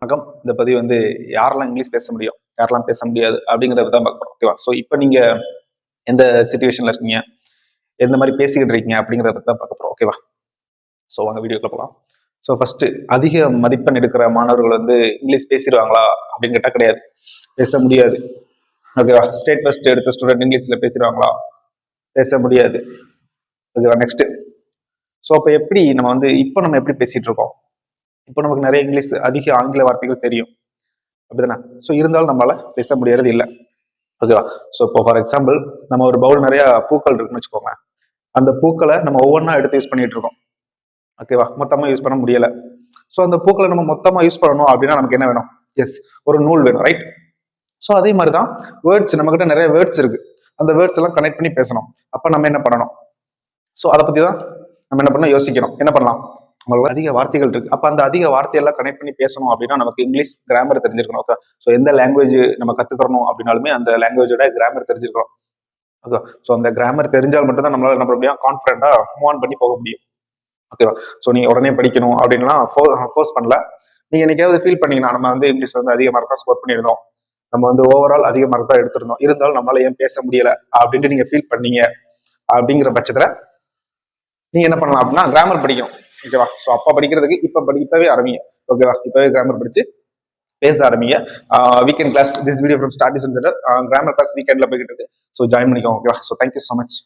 வணக்கம். இந்த பதிவு யாரெல்லாம் இங்கிலீஷ் பேச முடியும், யாரெல்லாம் பேச முடியாது அப்படிங்கிறத தான் பார்க்க போறோம். ஓகேவா? ஸோ இப்போ நீங்க எந்த சிச்சுவேஷன்ல இருக்கீங்க, எந்த மாதிரி பேசிக்கிட்டு இருக்கீங்க அப்படிங்கிறத பத்தி தான் பார்க்க போறோம். ஓகேவா? ஸோ வாங்க வீடியோக்குள்ள போகலாம். ஸோ ஃபர்ஸ்ட் அதிக மதிப்பெண் எடுக்கிற மாணவர்கள் இங்கிலீஷ் பேசிடுவாங்களா அப்படின்னு கேட்டால் கிடையாது, பேச முடியாது. ஓகேவா? ஸ்டேட் ஃபர்ஸ்ட் எடுத்த ஸ்டூடெண்ட் இங்கிலீஷ்ல பேசிடுவாங்களா? பேச முடியாது. ஓகேவா? நெக்ஸ்ட். ஸோ அப்போ எப்படி இப்போ நம்ம எப்படி பேசிட்டு இருக்கோம்? இப்போ நமக்கு நிறைய இங்கிலீஷ் அதிக ஆங்கில வார்த்தைகள் தெரியும், அப்படிதானே? ஸோ இருந்தாலும் நம்மளால பேச முடியறது இல்லை. ஓகேவா? ஸோ இப்போ ஃபார் எக்ஸாம்பிள் நம்ம ஒரு பவுல் நிறைய பூக்கள் இருக்குன்னு வச்சுக்கோங்க. அந்த பூக்களை நம்ம ஒவ்வொன்றா எடுத்து யூஸ் பண்ணிட்டு இருக்கோம். ஓகேவா? மொத்தமா யூஸ் பண்ண முடியல. ஸோ அந்த பூக்களை நம்ம மொத்தமா யூஸ் பண்ணணும் அப்படின்னா நமக்கு என்ன வேணும்? எஸ், ஒரு நூல் வேணும், ரைட்? ஸோ அதே மாதிரி தான் வேர்ட்ஸ், நம்ம கிட்ட நிறைய வேர்ட்ஸ் இருக்கு. அந்த வேர்ட்ஸ் எல்லாம் கனெக்ட் பண்ணி பேசணும். அப்ப நம்ம என்ன பண்ணணும்? ஸோ அதை பத்தி தான் நம்ம என்ன பண்ணணும், யோசிக்கணும். என்ன பண்ணலாம்? உங்களுக்கு அதிக வார்த்தைகள் இருக்கு. அப்ப அந்த அதிக வார்த்தையெல்லாம் கனெக்ட் பண்ணி பேசணும் அப்படின்னா நமக்கு இங்கிலீஷ் கிராமர் தெரிஞ்சிருக்கணும். ஓகே? ஸோ எந்த லாங்குவேஜ் நம்ம கத்துக்கிறோம் அப்படின்னாலுமே அந்த லாங்குவேஜோட கிராமர் தெரிஞ்சிருக்கணும். ஓகே? ஸோ அந்த கிராமர் தெரிஞ்சால் மட்டும்தான் நம்மளால என்ன பண்ண முடியும், கான்ஃபிடென்ட்டா மூவ் ஆன் பண்ணி போக முடியும். ஓகேவா? ஸோ நீங்க உடனே படிக்கணும் அப்படின்லாம் ஃபோர்ஸ் பண்ணல. நீங்க என்னைக்காவது ஃபீல் பண்ணீங்கன்னா நம்ம இங்கிலீஷ் அதிக மார்க் தான் ஸ்கோர் பண்ணியிருந்தோம், நம்ம ஓவரால் அதிக மார்க் தான் எடுத்திருந்தோம், இருந்தாலும் நம்மளால ஏன் பேச முடியல அப்படின்ட்டு நீங்க ஃபீல் பண்ணீங்க அப்படிங்கிற பட்சத்துல நீங்க என்ன பண்ணலாம் அப்படின்னா கிராமர் படிக்கணும். ஓகேவா? ஸோ அப்ப படிக்கிறதுக்கு இப்பவே ஆரம்பிங்க. ஓகேவா? இப்பவே கிராமர் படிச்சு பேச ஆரம்பிங்க. Weekend class, this video from start centre grammar class வீக்கெண்ட்ல போய்கிட்டு இருக்கு. ஸோ ஜாயின் பண்ணிக்கோங்க. ஓகேவா? So thank you so much.